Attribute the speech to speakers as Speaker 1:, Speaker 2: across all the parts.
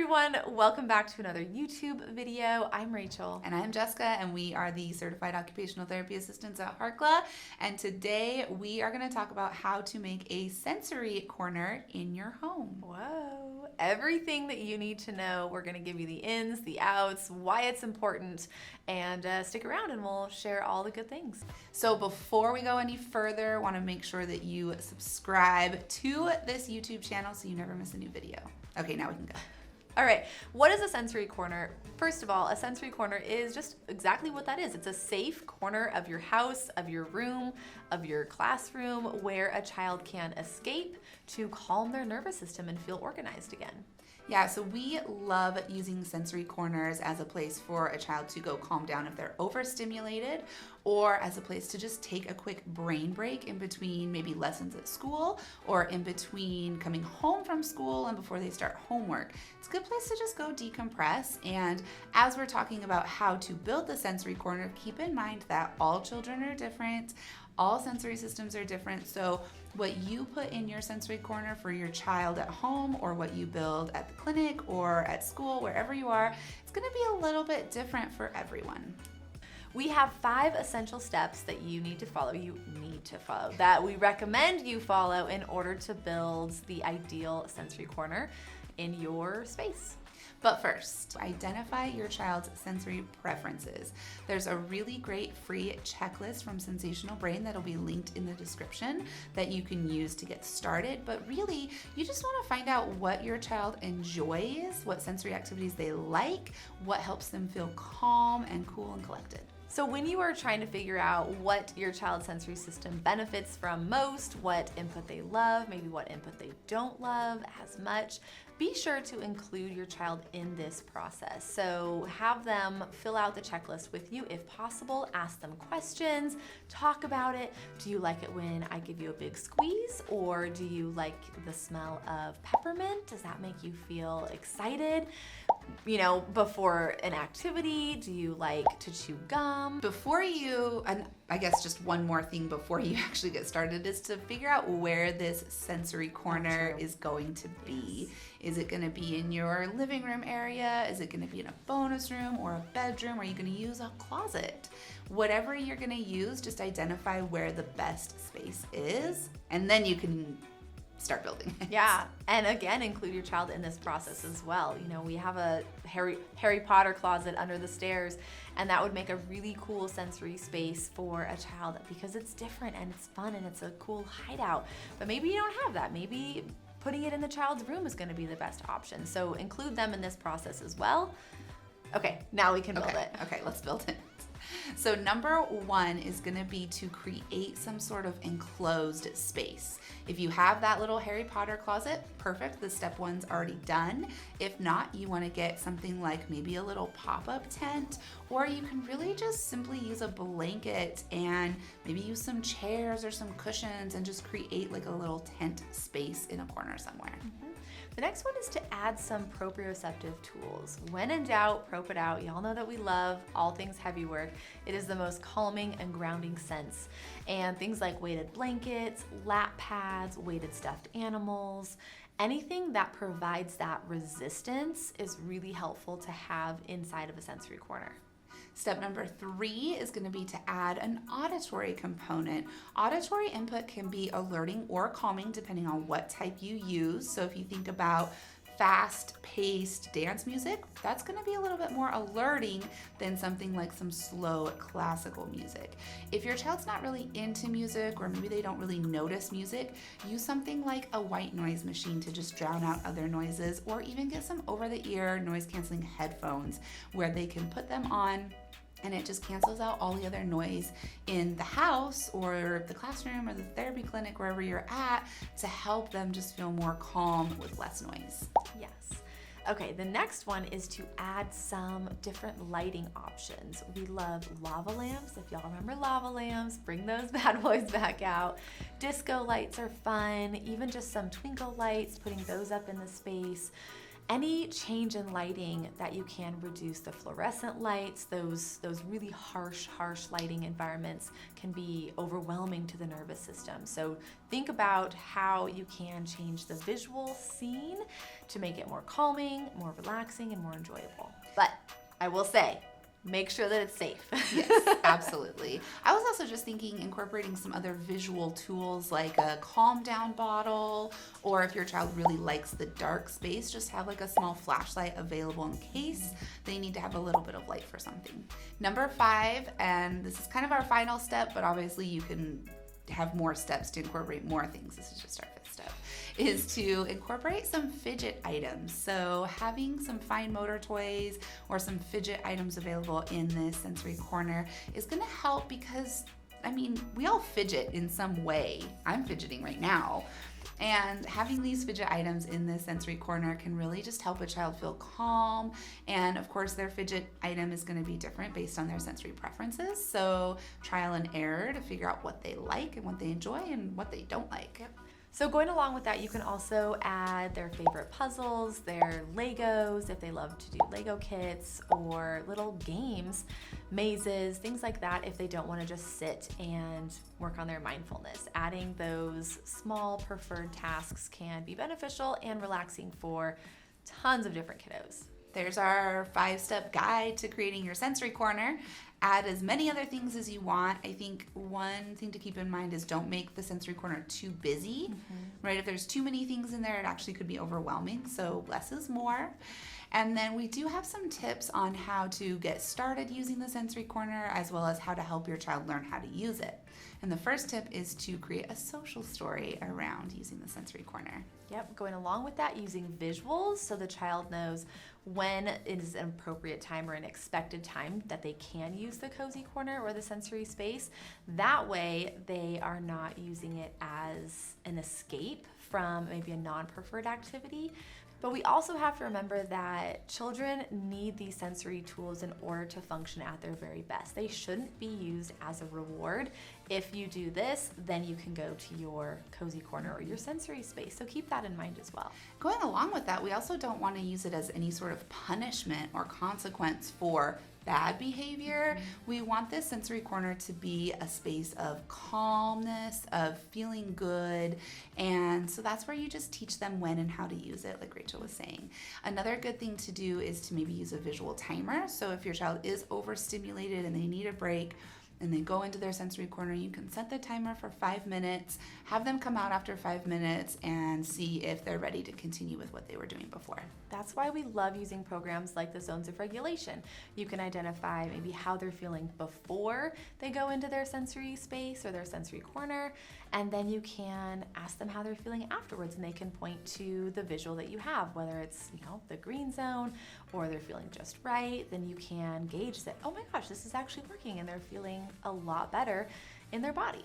Speaker 1: everyone, welcome back to another YouTube video. I'm Rachel.
Speaker 2: And I'm Jessica, and we are the Certified Occupational Therapy Assistants at Harkla. And today we are going to talk about how to make a sensory corner in your home.
Speaker 1: Whoa, everything that you need to know. We're going to give you the ins, the outs, why it's important, and stick around and we'll share all the good things.
Speaker 2: So before we go any further, I want to make sure that you subscribe to this YouTube channel so you never miss a new video. Okay, now we can go.
Speaker 1: All right, what is a sensory corner? First of all, a sensory corner is just exactly what that is. It's a safe corner of your house, of your room, of your classroom where a child can escape to calm their nervous system and feel organized again.
Speaker 2: Yeah, so we love using sensory corners as a place for a child to go calm down if they're overstimulated, or as a place to just take a quick brain break in between maybe lessons at school or in between coming home from school and before they start homework. It's a good place to just go decompress. And as we're talking about how to build the sensory corner, keep in mind that all children are different. All sensory systems are different, so what you put in your sensory corner for your child at home or what you build at the clinic or at school, wherever you are, it's going to be a little bit different for everyone.
Speaker 1: We have 5 essential steps that you need to follow, that we recommend you follow in order to build the ideal sensory corner in your space.
Speaker 2: But first, identify your child's sensory preferences. There's a really great free checklist from Sensational Brain that'll be linked in the description that you can use to get started. But really, you just want to find out what your child enjoys, what sensory activities they like, what helps them feel calm and cool and collected.
Speaker 1: So when you are trying to figure out what your child's sensory system benefits from most, what input they love, maybe what input they don't love as much, be sure to include your child in this process. So have them fill out the checklist with you if possible, ask them questions, talk about it. Do you like it when I give you a big squeeze, or do you like the smell of peppermint? Does that make you feel excited? Before an activity, do you like to chew gum?
Speaker 2: Before you, and I guess just one more thing before you actually get started is to figure out where this sensory corner is going to be.
Speaker 1: Yes.
Speaker 2: Is it going to be in your living room area? Is it going to be in a bonus room or a bedroom? Are you going to use a closet? Whatever you're going to use, just identify where the best space is, and then you can start building it.
Speaker 1: Yeah, and again, include your child in this process as well. We have a Harry Potter closet under the stairs, and that would make a really cool sensory space for a child because it's different and it's fun and it's a cool hideout. But maybe you don't have that. Maybe putting it in the child's room is going to be the best option. So include them in this process as well. Okay, now we can build it.
Speaker 2: Okay, let's build it. So number 1 is going to be to create some sort of enclosed space. If you have that little Harry Potter closet, perfect. The step 1's already done. If not, you want to get something like maybe a little pop-up tent, or you can really just simply use a blanket and maybe use some chairs or some cushions and just create like a little tent space in a corner somewhere.
Speaker 1: Mm-hmm. The next one is to add some proprioceptive tools. When in doubt, prop it out. Y'all know that we love all things heavy work. It is the most calming and grounding sense. And things like weighted blankets, lap pads, weighted stuffed animals, anything that provides that resistance is really helpful to have inside of a sensory corner.
Speaker 2: Step number 3 is going to be to add an auditory component. Auditory input can be alerting or calming depending on what type you use. So if you think about fast-paced dance music, that's going to be a little bit more alerting than something like some slow classical music. If your child's not really into music, or maybe they don't really notice music, use something like a white noise machine to just drown out other noises, or even get some over-the-ear noise-canceling headphones where they can put them on and it just cancels out all the other noise in the house or the classroom or the therapy clinic, wherever you're at, to help them just feel more calm with less noise.
Speaker 1: Yes. Okay, the next one is to add some different lighting options. We love lava lamps. If y'all remember lava lamps, bring those bad boys back out. Disco lights are fun, even just some twinkle lights, putting those up in the space. Any change in lighting that you can reduce the fluorescent lights, those really harsh lighting environments can be overwhelming to the nervous system. So think about how you can change the visual scene to make it more calming, more relaxing, and more enjoyable. But I will say, make sure that it's safe.
Speaker 2: Yes, absolutely. I was also just thinking incorporating some other visual tools like a calm down bottle, or if your child really likes the dark space, just have like a small flashlight available in case they need to have a little bit of light for something. Number 5, and this is kind of our final step, but obviously you can have more steps to incorporate more things. This is just our 5th step, is to incorporate some fidget items. So having some fine motor toys or some fidget items available in this sensory corner is going to help because, I mean, we all fidget in some way. I'm fidgeting right now. And having these fidget items in this sensory corner can really just help a child feel calm. And of course, their fidget item is going to be different based on their sensory preferences. So trial and error to figure out what they like and what they enjoy and what they don't like.
Speaker 1: Yep. So going along with that, you can also add their favorite puzzles, their Legos, if they love to do Lego kits, or little games, mazes, things like that if they don't want to just sit and work on their mindfulness. Adding those small preferred tasks can be beneficial and relaxing for tons of different kiddos.
Speaker 2: There's our 5-step guide to creating your sensory corner. Add as many other things as you want. I think one thing to keep in mind is don't make the sensory corner too busy, right? If there's too many things in there, it actually could be overwhelming. So less is more. And then we do have some tips on how to get started using the sensory corner, as well as how to help your child learn how to use it. And the first tip is to create a social story around using the sensory corner.
Speaker 1: Yep, going along with that, using visuals so the child knows when is an appropriate time or an expected time that they can use the cozy corner or the sensory space. That way, they are not using it as an escape from maybe a non-preferred activity. But we also have to remember that children need these sensory tools in order to function at their very best. They shouldn't be used as a reward. If you do this, then you can go to your cozy corner or your sensory space. So keep that in mind as well.
Speaker 2: Going along with that, we also don't want to use it as any sort of punishment or consequence for bad behavior. We want this sensory corner to be a space of calmness, of feeling good, and so that's where you just teach them when and how to use it, like Rachel was saying. Another good thing to do is to maybe use a visual timer. So if your child is overstimulated and they need a break, and they go into their sensory corner, you can set the timer for 5 minutes, have them come out after 5 minutes, and see if they're ready to continue with what they were doing before.
Speaker 1: That's why we love using programs like the zones of regulation. You can identify maybe how they're feeling before they go into their sensory space or their sensory corner, and then you can ask them how they're feeling afterwards, and they can point to the visual that you have, whether it's, the green zone or they're feeling just right. Then you can gauge that, oh my gosh, this is actually working, and they're feeling a lot better in their body.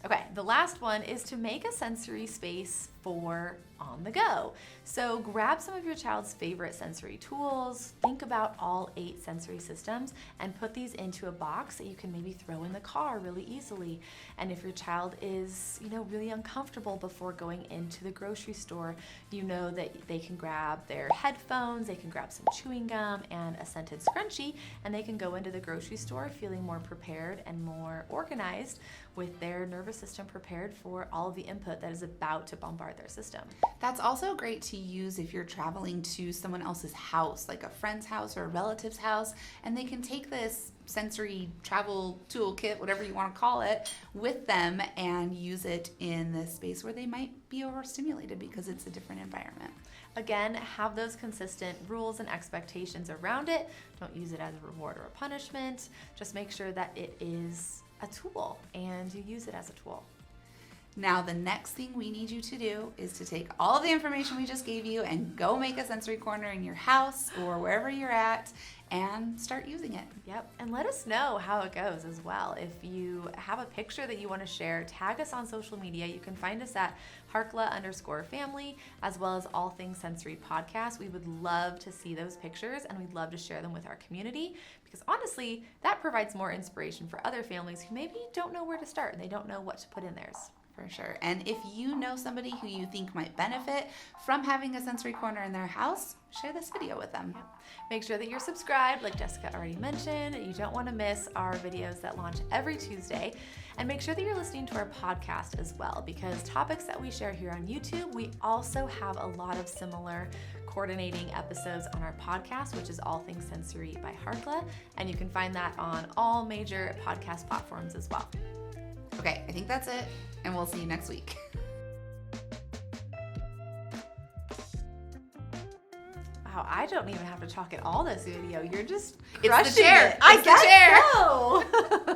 Speaker 1: Okay, the last one is to make a sensory space for on the go. So grab some of your child's favorite sensory tools, think about all 8 sensory systems, and put these into a box that you can maybe throw in the car really easily. And if your child is, really uncomfortable before going into the grocery store, that they can grab their headphones, they can grab some chewing gum and a scented scrunchie, and they can go into the grocery store feeling more prepared and more organized with their nervous system prepared for all of the input that is about to bombard their system.
Speaker 2: That's also great to use if you're traveling to someone else's house, like a friend's house or a relative's house, and they can take this sensory travel toolkit, whatever you want to call it, with them and use it in the space where they might be overstimulated because it's a different environment.
Speaker 1: Again, have those consistent rules and expectations around it. Don't use it as a reward or a punishment. Just make sure that it is a tool and you use it as a tool.
Speaker 2: Now, the next thing we need you to do is to take all the information we just gave you and go make a sensory corner in your house or wherever you're at and start using it.
Speaker 1: Yep, and let us know how it goes as well. If you have a picture that you want to share, tag us on social media. You can find us at Harkla_family, as well as All Things Sensory Podcast. We would love to see those pictures, and we'd love to share them with our community, because honestly, that provides more inspiration for other families who maybe don't know where to start and they don't know what to put in theirs.
Speaker 2: For sure. And if you know somebody who you think might benefit from having a sensory corner in their house, share this video with them.
Speaker 1: Make sure that you're subscribed, like Jessica already mentioned. You don't want to miss our videos that launch every Tuesday. And make sure that you're listening to our podcast as well, because topics that we share here on YouTube, we also have a lot of similar coordinating episodes on our podcast, which is All Things Sensory by Harkla. And you can find that on all major podcast platforms as well.
Speaker 2: Okay, I think that's it, and we'll see you next week.
Speaker 1: Wow, I don't even have to talk at all this video. You're just
Speaker 2: It's
Speaker 1: crushing
Speaker 2: the chair.
Speaker 1: it.
Speaker 2: It's the chair.
Speaker 1: I guess so.